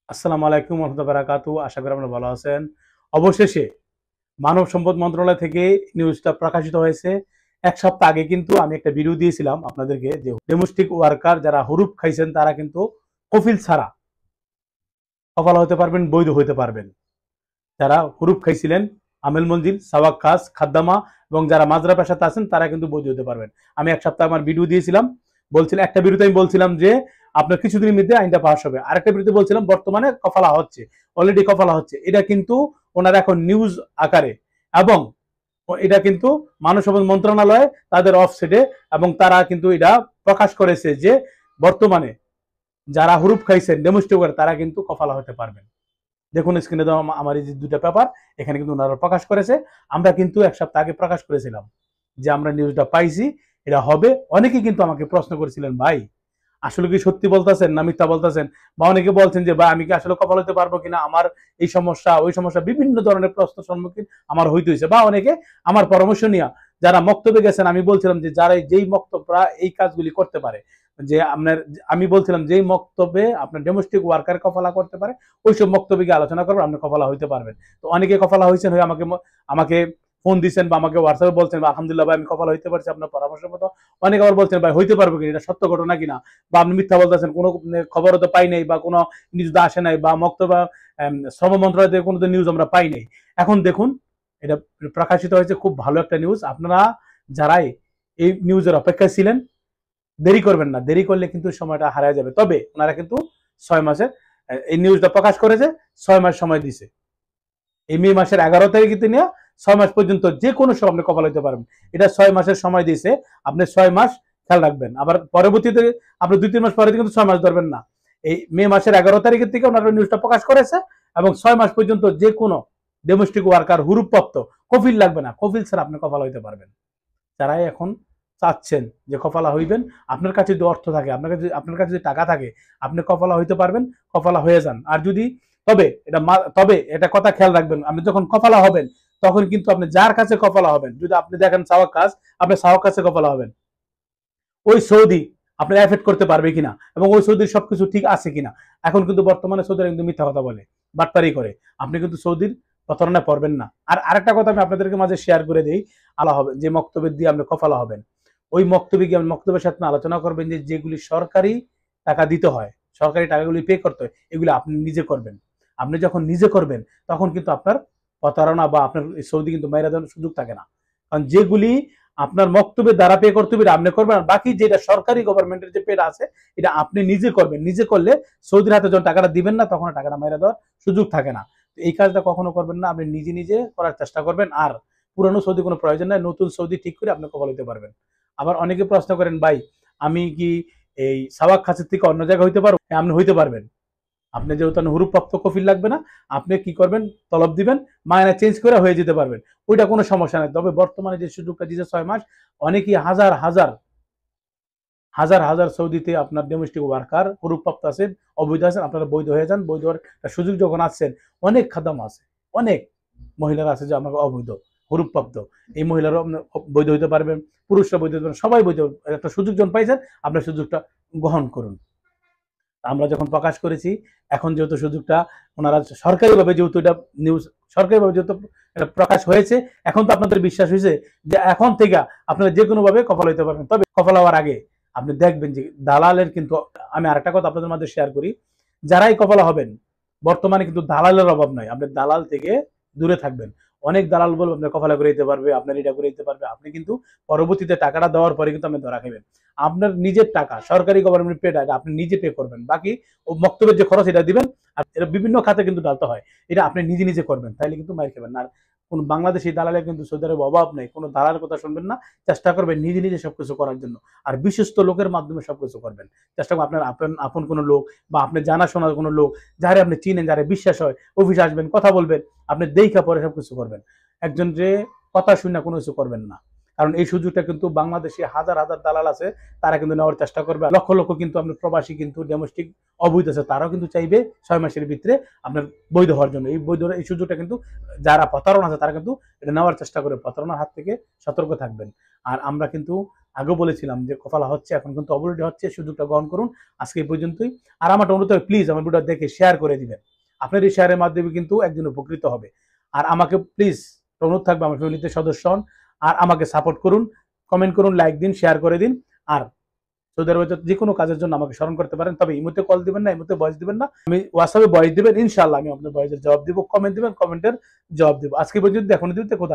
আসসালামু আলাইকুম ওয়া রাহমাতুল্লাহি ওয়া বারাকাতুহু। আশা করি আপনারা ভালো আছেন। অবশেষে মানব সম্পদ মন্ত্রণালয় থেকে নিউজটা প্রকাশিত হয়েছে। ১ সপ্তাহ আগে কিন্তু আমি একটা ভিডিও দিয়েছিলাম আপনাদেরকে যে ডোমেস্টিক ওয়ার্কার যারা হুরুপ খাইছেন তারা কিন্তু কফিল ছাড়া কফালা হতে পারবেন, বৈধ হতে পারবেন। যারা হুরুপ খাইছিলেন আমেল মঞ্জিল, সাওয়াক্কাস, খাদ্দামা এবং যারা মাজরা পেশাতে আছেন তারা কিন্তু বৈধ হতে পারবেন। আমি ১ সপ্তাহ আমার ভিডিও দিয়েছিলাম। বলছিলাম একটা ভিডিওতে আমি বলছিলাম যে আপনার কিছুদিনের মধ্যে আইনটা পাস হবে। আরেকটা ভিডিওতে বলছিলাম বর্তমানে কফালা হচ্ছে, অলরেডি কফালা হচ্ছে। এটা কিন্তু ওনারা এখন নিউজ আকারে এবং এটা কিন্তু মানব সম্পদ মন্ত্রণালয় তাদের অফসেটে এবং তারা কিন্তু এটা প্রকাশ করেছে যে বর্তমানে যারা হুরুপ খাইছেন ডোমেস্টিক তারা কিন্তু কফালা হতে পারবেন। দেখুন স্ক্রিনে দেওয়া আমার এই যে দুটা পেপার এখানে কিন্তু ওনারা প্রকাশ করেছে। আমরা কিন্তু ১ সপ্তাহ আগে প্রকাশ করেছিলাম যে আমরা নিউজটা পাইছি, এটা হবে। অনেকেই কিন্তু আমাকে প্রশ্ন করেছিলেন, ভাই আসলে কি সত্যি বলতেছেন না মিথ্যা বলতেছেন, বা অনেকে বলছেন যে ভাই আমি কি আসলে কপাল হতে পারবো কিনা, আমার এই সমস্যা ওই সমস্যা, বিভিন্ন ধরনের প্রশ্নের সম্মুখীন আমার হইতে হয়েছে। বা অনেকে আমার পরামর্শ নিয়ে যারা বক্তব্যে গেছেন, আমি বলছিলাম যে যারা যেই বক্তব্যরা এই কাজগুলি করতে পারে, যে আপনার আমি বলছিলাম যেই বক্তব্যে আপনার ডোমেস্টিক ওয়ার্কার কফালা করতে পারে ওইসব বক্তব্যে আলোচনা করবেন, আপনি কফালা হইতে পারবেন। তো অনেকে কফালা হয়েছেন, হয়ে আমাকে আমাকে ফোন দিচ্ছেন বা আমাকে হোয়াটসঅ্যাপে বলছেন আলহামদুলিল্লাহ ভাই আমি কফালা হইতে পারছি আপনার পরামর্শ মতো। অনেকে আবার বলছেন ভাই হইতে পারবো কিনা, এটা সত্য ঘটনা কিনা, বা আপনি মিথ্যা বলতেছেন, কোনো খবরও তো পাই নাই বা কোনো নিউজ তো আসে নাই, বা বক্তব্য শ্রম মন্ত্রণালয় থেকে কোনো নিউজ আমরা পাই নাই। এখন দেখুন এটা প্রকাশিত হয়েছে, খুব ভালো একটা নিউজ। আপনারা যারাই এই নিউজের অপেক্ষায় ছিলেন দেরি করবেন না, দেরি করলে কিন্তু সময়টা হারিয়ে যাবে। তবে ওনারা কিন্তু ৬ মাসের এই নিউজটা প্রকাশ করেছে, ৬ মাস সময় দিছে। এই মে মাসের ১১ তারিখ নিয়ে ৬ মাস পর্যন্ত যে কোনো সময় আপনি কপাল হইতে পারবেন। এটা ৬ মাসের সময় দিয়েছে, আপনি ৬ মাস খেয়াল রাখবেন। আবার পরবর্তীতে আপনি ২-৩ মাস পরে কিন্তু ৬ মাস ধরবেন না। এই মে মাসের ১১ তারিখের থেকে ওনারা নিউজটা প্রকাশ করেছে এবং ৬ মাস পর্যন্ত যে কোনো ডোমেস্টিক ওয়ার্কার হুরুপপ্রাপ্ত, কফিল লাগবে না, কফিল ছাড়া আপনি কপাল হইতে পারবেন। যারাই এখন চাচ্ছেন যে কপালা হইবেন, আপনার কাছে যদি অর্থ থাকে, আপনার কাছে যদি টাকা থাকে, আপনি কপালা হইতে পারবেন, কপালা হয়ে যান। আর যদি তবে এটা কথা খেয়াল রাখবেন, আপনি যখন কপালা হবেন তখন কিন্তু আপনি যার কাছে কপালা হবেন, যদি আপনি দেখেন সাওয়াক কাজ, আপনি সাওয়াক কাছে কপালা হবেন, ওই সৌদি আপনার এফেক্ট করতে পারবে কিনা এবং ওই সৌদির সবকিছু ঠিক আছে কিনা। এখন কিন্তু বর্তমানে সৌদিরা কিন্তু মিথ্যা কথা বলে, বাটপারি করে। আপনি কিন্তু সৌদির প্রতারণায় পড়বেন না। আর আরেকটা কথা আমি আপনাদেরকে মাঝে শেয়ার করে দিই, আলা হবে যে মক্তব্য দিয়ে আপনি কফালা হবেন, ওই মক্তব্যে গিয়ে মক্তব্যের সাথে আলোচনা করবেন যে যেগুলি সরকারি টাকা দিতে হয়, সরকারি টাকাগুলি পে করতে হয়, এগুলো আপনি নিজে করবেন। আপনি যখন নিজে করবেন তখন কিন্তু আপনার প্রতারণা বা আপনার সৌদি কিন্তু মাইরা দেওয়ার সুযোগ থাকে না। কারণ যেগুলি আপনার বক্তব্যের দ্বারা পে করতে হবে আপনি করবেন, আর বাকি যেটা সরকারি গভর্নমেন্টের যে পেটা আছে এটা আপনি নিজে করবেন। নিজে করলে সৌদির হাতে যখন টাকাটা দিবেন না তখন টাকাটা মাইরা দেওয়ার সুযোগ থাকে না। এই কাজটা কখনো করবেন না, আপনি নিজে নিজে করার চেষ্টা করবেন। আর পুরানো সৌদি কোনো প্রয়োজন নাই, নতুন সৌদি ঠিক করে আপনি কবল হইতে পারবেন। আবার অনেকে প্রশ্ন করেন, ভাই আমি কি এই সাওয়াক খাসের থেকে অন্য জায়গায় হইতে পারবো? আপনি হইতে পারবেন। আপনি যেহেতু হুরুপ্রাপ্ত কফিল লাগবে না, আপনি কি করবেন, তলব দিবেন, মায়না চেঞ্জ করে হয়ে যেতে পারবেন। ওইটা কোনো সমস্যা নেই। তবে বর্তমানে যে সুযোগটা দিয়েছে ৬ মাস, অনেকেই হাজার হাজার হাজার হাজার সৌদিতে আপনার ডোমেস্টিক ওয়ার্কার হুরুপ্রাপ্ত আছেন, অবৈধ আছেন, আপনারা বৈধ হয়ে যান। বৈধ হওয়ার সুযোগ যখন আসছেন, অনেক খাদাম আছে, অনেক মহিলারা আছে যে আমাকে অবৈধ হুরুপ্রাপ্ত, এই মহিলারাও বৈধ হইতে পারবেন, পুরুষরা বৈধ হতে পারবেন, সবাই বৈধ। একটা সুযোগ যখন পাইছেন আপনার সুযোগটা গ্রহণ করুন। আমরা যখন প্রকাশ করেছি, এখন যেহেতু সুযোগটা ওনারা সরকারিভাবে যেহেতু এটা নিউজ সরকারিভাবে যেহেতু এটা প্রকাশ হয়েছে, এখন তো আপনাদের বিশ্বাস হয়েছে যে এখন থেকে আপনারা যে কোনোভাবে কপাল হইতে পারবেন। তবে কপাল হওয়ার আগে আপনি দেখবেন যে দালালের কিন্তু, আমি আরেকটা কথা আপনাদের মধ্যে শেয়ার করি, যারাই কপাল হবেন বর্তমানে কিন্তু দালালের অভাব নাই। আপনি দালাল থেকে দূরে থাকবেন। অনেক দালাল বলবো আপনার কপালা করে দিতে পারবে, আপনার এটা করে দিতে পারবে, আপনি কিন্তু পরবর্তীতে টাকাটা দেওয়ার পরে কিন্তু আপনি ধরা খাবেন। আপনার নিজের টাকা সরকারি গভর্নমেন্ট পেটা, এটা আপনি নিজে পে করবেন, বাকি ও বক্তব্যের যে খরচ এটা দিবেন। আর এটা বিভিন্ন খাতে কিন্তু ডালতে হয়, এটা আপনি নিজে নিজে করবেন, তাইলে কিন্তু মাইর খাবেন না। আর কোন বাংলাদেশি দালালের কিন্তু সৌদি আরবে অভাব নেই, কোনো দালালের কথা শুনবেন না, চেষ্টা করবেন নিজে নিজে সবকিছু করার জন্য। আর বিশ্বস্ত লোকের মাধ্যমে সবকিছু করবেন, চেষ্টা করবেন আপনার আপন আপন কোনো লোক বা আপনি জানাশোনার কোনো লোক যারে আপনি চিনেন, যারে বিশ্বাস হয়, অফিসে আসবেন, কথা বলবেন, আপনি দেখা পরে সবকিছু করবেন। একজন যে কথা শুনে কোনো কিছু করবেন না, কারণ এই সুযোগটা কিন্তু বাংলাদেশে হাজার হাজার দালাল আছে, তারা কিন্তু নেওয়ার চেষ্টা করবে। লক্ষ লক্ষ কিন্তু আপনার প্রবাসী কিন্তু ডোমেস্টিক অবৈধ আছে, তারাও কিন্তু চাইবে ৬ মাসের ভিতরে আপনার বৈধ হওয়ার জন্য। এই সুযোগটা কিন্তু যারা প্রতারণা আছে তারা কিন্তু এটা নেওয়ার চেষ্টা করে, প্রতারণার হাত থেকে সতর্ক থাকবেন। আর আমরা কিন্তু আগেও বলেছিলাম যে কফালা হচ্ছে, এখন কিন্তু অবরোধ হচ্ছে, সুযোগটা গ্রহণ করুন। আজকে এই পর্যন্তই। আর আমার অনুরোধ, প্লিজ আমার ভিডিও দেখে শেয়ার করে দিবেন। আপনার এই শেয়ারের মাধ্যমে কিন্তু একজন উপকৃত হবে। আর আমাকে প্লিজ অনুরোধ থাকবে, আমার ফ্যামিলিতে সদস্য হন আর আমাকে সাপোর্ট করুন, কমেন্ট করুন, লাইক দিন, শেয়ার করে দিন। আর সৌদি আরবে যে কোনো কাজের জন্য আমাকে স্মরণ করতে পারেন, তবে ইমোতে কল দিবেন না, ইমোতে ভয়েস দিবেন না, আমি হোয়াটসঅ্যাপে ভয়েস দিবেন, ইনশাআল্লাহ আমি আপনার ভয়েসের জবাব দিব, কমেন্ট দিবেন, কমেন্টের জবাব দিব। আজকে পর্যন্ত এখন দিতে কোথাও